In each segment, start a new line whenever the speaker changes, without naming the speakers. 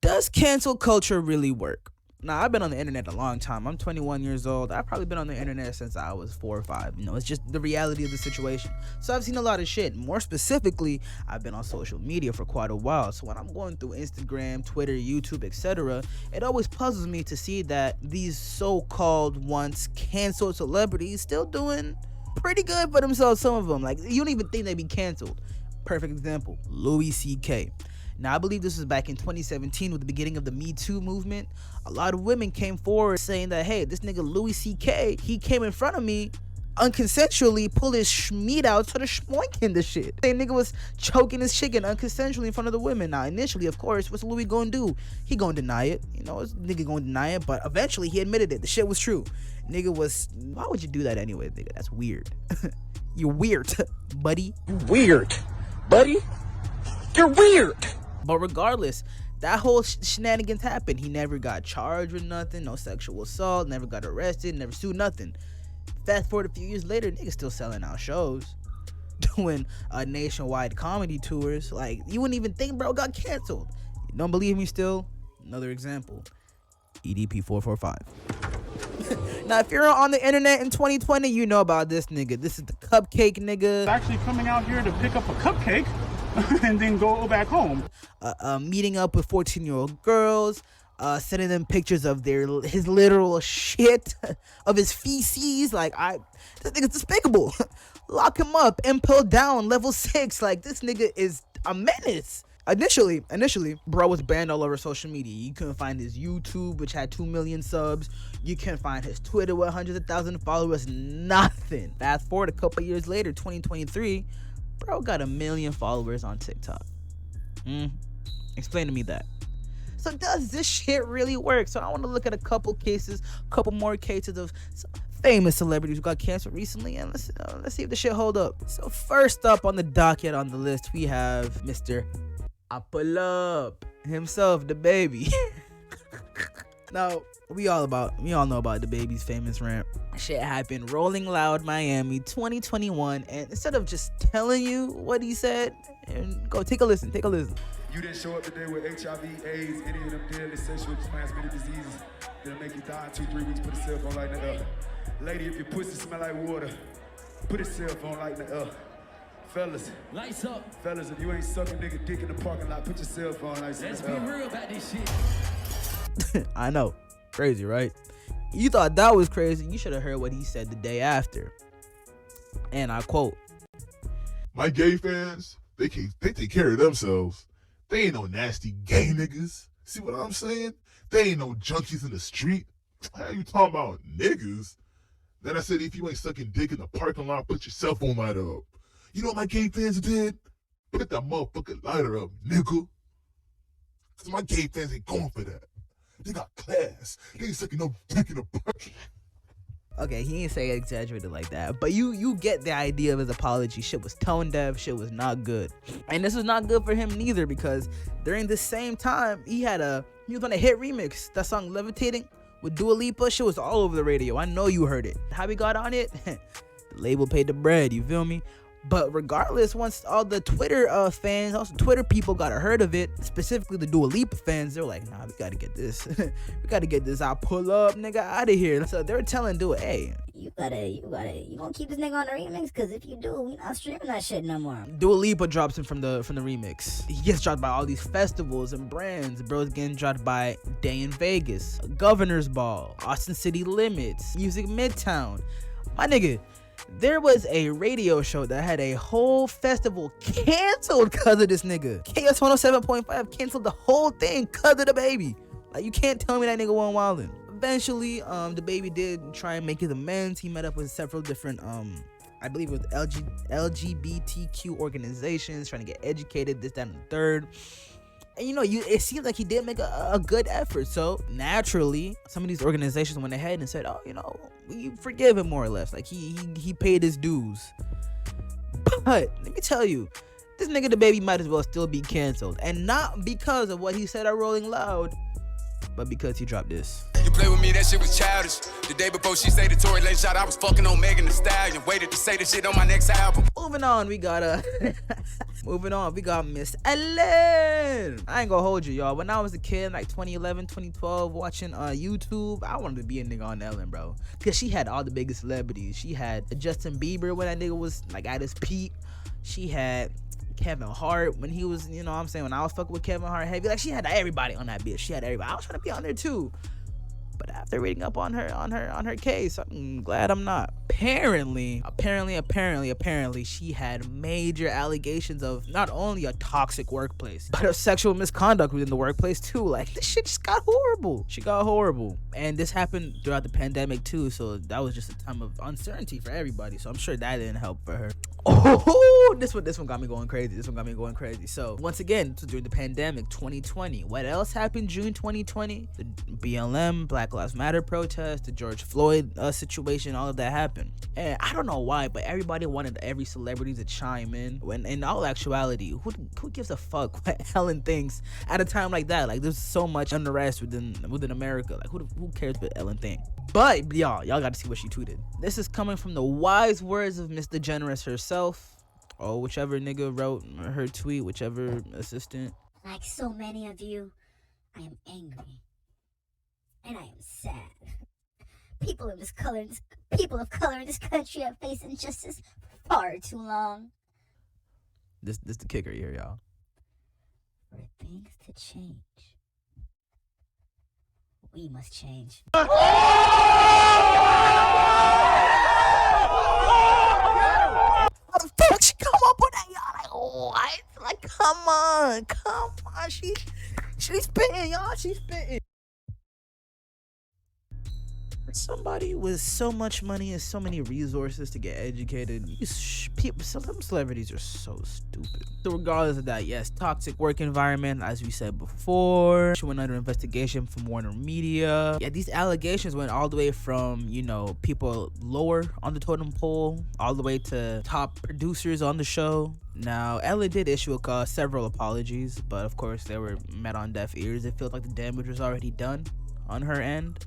Does cancel culture really work? Now, I've been on the internet a long time. I'm 21 years old. I've probably been on the internet since I was 4 or 5. It's just the reality of the situation. So I've seen a lot of shit. More specifically, I've been on social media for quite a while. So when I'm going through Instagram, Twitter, YouTube, etc., it always puzzles me to see that these so-called once canceled celebrities still doing pretty good for themselves, some of them. Like, you don't even think they'd be canceled. Perfect example, Louis C.K. Now, I believe this was back in 2017 with the beginning of the Me Too movement. A lot of women came forward saying that, hey, this nigga Louis C.K., he came in front of me unconsensually, pulled his meat out, started schmoinking the shit. The nigga was choking his chicken unconsensually in front of the women. Now, initially, of course, what's Louis gonna do? He gonna deny it. This nigga gonna deny it, but eventually he admitted it. The shit was true. Nigga was, why would you do that anyway, nigga? That's weird. You're weird, buddy.
You're weird, buddy. You're weird.
But regardless, that whole shenanigans happened. He never got charged with nothing, no sexual assault, never got arrested, never sued, nothing. Fast forward a few years later, niggas still selling out shows, doing nationwide comedy tours. Like, you wouldn't even think bro got canceled. You don't believe me still? Another example, EDP 445. Now, if you're on the internet in 2020, you know about this nigga. This is the cupcake nigga.
Actually coming out here to pick up a cupcake and then go back home.
Meeting up with 14-year-old girls, sending them pictures of his literal shit, of his feces. Like, this nigga's despicable. Lock him up, impel down, level 6. Like, this nigga is a menace. Initially, bro was banned all over social media. You couldn't find his YouTube, which had 2 million subs. You couldn't find his Twitter with hundreds of thousands of followers. Nothing. Fast forward a couple years later, 2023, bro got 1 million followers on TikTok. Explain to me that. So does this shit really work? So I want to look at a couple more cases of famous celebrities who got canceled recently, and let's see if the shit hold up. So first up on the docket on the list, we have Mr. I Pull Up himself, DaBaby. Now, we all know about DaBaby's famous rant. Shit happened, Rolling Loud, Miami, 2021. And instead of just telling you what he said, and go take a listen.
You didn't show up today with HIV, AIDS, any of them deadly sexually transmitted diseases that'll make you die in 2-3 weeks. Put a cell phone like that up. Lady, if your pussy smell like water, put a cell phone like that up. Fellas,
lights up.
Fellas, if you ain't sucking nigga dick in the parking lot, put your cell phone like that.
Let's be real about this shit.
I know, crazy, right? You thought that was crazy. You should have heard what he said the day after. And I quote,
"My gay fans, they take care of themselves. They ain't no nasty gay niggas. See what I'm saying? They ain't no junkies in the street. How you talking about niggas?" Then I said, if you ain't sucking dick in the parking lot, put your cell phone lighter up. You know what my gay fans did? Put that motherfucking lighter up, nigga. Cause my gay fans ain't going for that. They got class. They ain't sucking no dick in the parking lot.
Okay, he didn't say it exaggerated like that, but you get the idea of his apology. Shit was tone deaf, shit was not good. And this was not good for him neither, because during this same time, he was on a hit remix. That song Levitating with Dua Lipa, shit was all over the radio. I know you heard it. How we got on it? The label paid the bread, you feel me? But regardless, once all the Twitter fans, also Twitter people got a heard of it, specifically the Dua Lipa fans, they're like, nah, we gotta get this. We gotta get this I Pull Up nigga out of here. So they're telling Dua, hey,
you gonna keep this nigga on the remix? Cause if you do, we not streaming that shit no more.
Dua Lipa drops him from the remix. He gets dropped by all these festivals and brands. Bro's getting dropped by Day in Vegas, Governor's Ball, Austin City Limits, Music Midtown. My nigga, there was a radio show that had a whole festival canceled because of this nigga. KS 107.5 canceled the whole thing because of DaBaby. Like, you can't tell me that nigga wasn't wildin'. Eventually, DaBaby did try and make his amends. He met up with several different, I believe it was LGBTQ organizations, trying to get educated, this, that, and the third. And it seems like he did make a good effort. So naturally, some of these organizations went ahead and said, oh, we forgive him more or less. Like, he paid his dues. But let me tell you, this nigga DaBaby might as well still be canceled. And not because of what he said at Rolling Loud, but because he dropped this.
You play with me, that shit was childish. The day before she say the Tory Lane shot, I was fucking on Megan Thee Stallion. Waited to say the shit on my next album.
Moving on, we got Miss Ellen. I ain't gonna hold you, y'all. When I was a kid, like 2011, 2012, watching YouTube, I wanted to be a nigga on Ellen, bro. Cause she had all the biggest celebrities. She had Justin Bieber when that nigga was like at his peak. She had Kevin Hart when he was, you know what I'm saying, when I was fucking with Kevin Hart heavy. Like, she had everybody on that bitch. She had everybody. I was trying to be on there too. But after reading up on her case, I'm glad I'm not. Apparently, she had major allegations of not only a toxic workplace, but of sexual misconduct within the workplace too. Like, this shit just got horrible. She got horrible. And this happened throughout the pandemic too, so that was just a time of uncertainty for everybody. So I'm sure that didn't help for her. Oh, this one got me going crazy. So once again, during the pandemic, 2020. What else happened June 2020? The BLM, Black Lives Matter protest, the George Floyd situation, all of that happened. And I don't know why, but everybody wanted every celebrity to chime in. When in all actuality, who gives a fuck what Ellen thinks at a time like that? Like, there's so much unrest within America. Like, who cares what Ellen thinks? But y'all got to see what she tweeted. This is coming from the wise words of Miss DeGeneres herself, or whichever nigga wrote her tweet, whichever assistant.
Like so many of you, I am angry. And I am sad. People of color in this country have faced injustice far too long.
This the kicker here, y'all.
For things to change, we must change.
She come up with that, y'all. Like, what? Like, come on. She's spitting, y'all. She's spitting. Somebody with so much money and so many resources to get educated, some celebrities are so stupid. So regardless of that, yes, toxic work environment, as we said before. She went under investigation from Warner Media. Yeah, these allegations went all the way from, you know, people lower on the totem pole all the way to top producers on the show. Now, Ellen did issue several apologies, but of course they were met on deaf ears. It feels like the damage was already done on her end.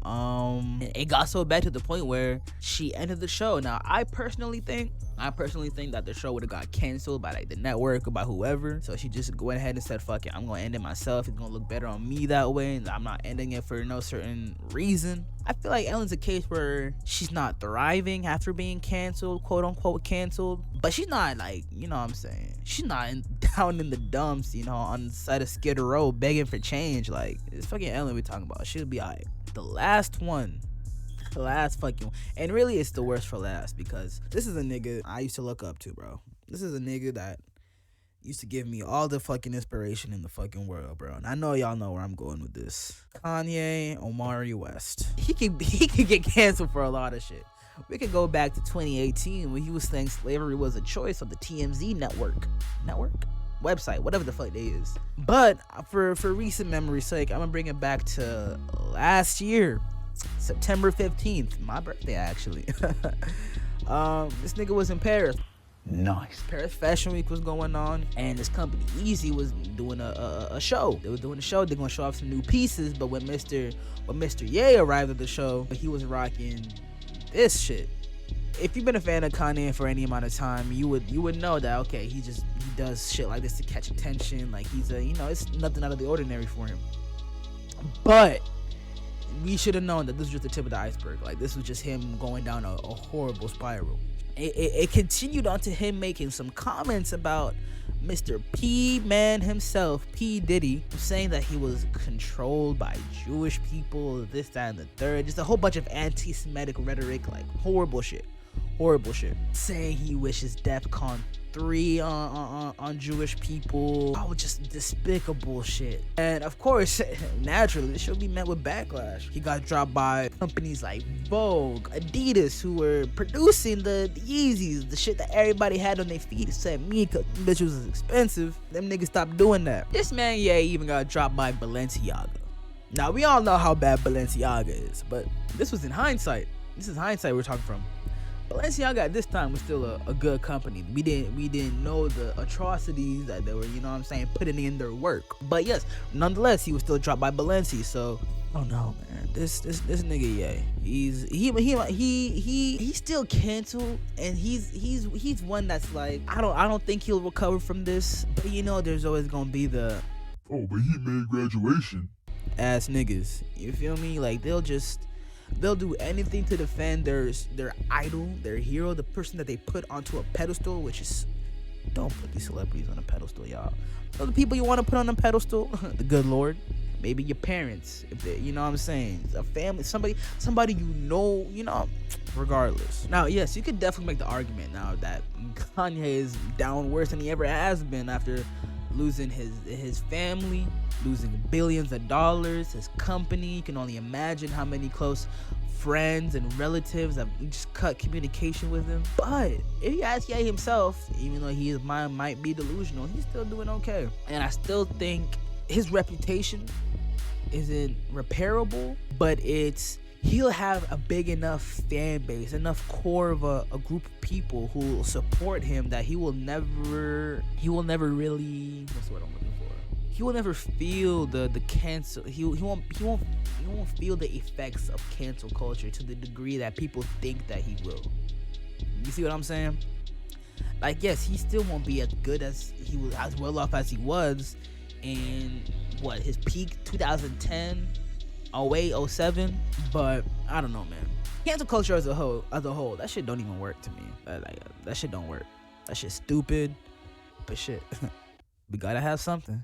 It got so bad to the point where she ended the show. Now, I personally think that the show would have got canceled by like the network or by whoever. So she just went ahead and said, fuck it, I'm gonna end it myself. It's gonna look better on me that way, and I'm not ending it for no certain reason. I feel like Ellen's a case where she's not thriving after being canceled, quote unquote canceled, but she's not, like, you know what I'm saying, she's not down in the dumps, you know, on the side of Skid Row begging for change. Like, it's fucking Ellen we talking about. She'll be alright. The last fucking one, and really it's the worst for last, because this is a nigga I used to look up to, bro. This is a nigga that used to give me all the fucking inspiration in the fucking world, bro. And I know y'all know where I'm going with this. Kanye Omari West. He could get canceled for a lot of shit. We could go back to 2018 when he was saying slavery was a choice on the TMZ network website, whatever the fuck they is. But for recent memory's sake, I'm gonna bring it back to last year, September 15th, my birthday actually. This nigga was in Paris.
Nice.
Paris Fashion Week was going on, and this company Easy was doing a show. They were doing a show. They're gonna show off some new pieces. But when Mr. Ye arrived at the show, he was rocking this shit. If you've been a fan of Kanye for any amount of time, you would know that, okay, he does shit like this to catch attention. Like, he's it's nothing out of the ordinary for him. But we should have known that this was just the tip of the iceberg. Like, this was just him going down a horrible spiral. It continued on to him making some comments about Mr. P Man himself, P Diddy, saying that he was controlled by Jewish people, this, that, and the third. Just a whole bunch of anti-Semitic rhetoric, like horrible shit. Saying he wishes DEFCON 3 on Jewish people. Oh, just despicable shit. And of course, naturally, this should be met with backlash. He got dropped by companies like Vogue, Adidas, who were producing the Yeezys, the shit that everybody had on their feet except me, because bitch was expensive. Them niggas stopped doing that. This man, yeah, even got dropped by Balenciaga. Now, we all know how bad Balenciaga is, but this was in hindsight. This is hindsight we're talking from. Balenciaga at this time was still a good company. We didn't know the atrocities that they were, you know what I'm saying, putting in their work. But yes, nonetheless, he was still dropped by Balenci. So Oh no, man. This nigga, yeah. He's still canceled, and he's one that's like, I don't think he'll recover from this. But you know, there's always gonna be the
Oh, but he made graduation.
ass niggas. You feel me? Like they'll do anything to defend their idol, their hero, the person that they put onto a pedestal, which is, don't put these celebrities on a pedestal, y'all. So the people you want to put on a pedestal, the good Lord, maybe your parents, if they, you know what I'm saying, a family, somebody you know, regardless. Now, yes, you could definitely make the argument now that Kanye is down worse than he ever has been after losing his family, losing billions of dollars, his company. You can only imagine how many close friends and relatives have just cut communication with him. But if you ask Ye himself, even though his mind might be delusional, he's still doing okay. And I still think his reputation isn't repairable, but he'll have a big enough fan base, enough core of a group of people who will support him that he will never really, what's the word I'm looking for? He will never feel the cancel. He won't feel the effects of cancel culture to the degree that people think that he will. You see what I'm saying? Like, yes, he still won't be as good as he was, as well off as he was in his peak 2010, 08, 07. But I don't know, man. Cancel culture as a whole, that shit don't even work to me. That shit don't work. That shit's stupid. But shit, we gotta have something.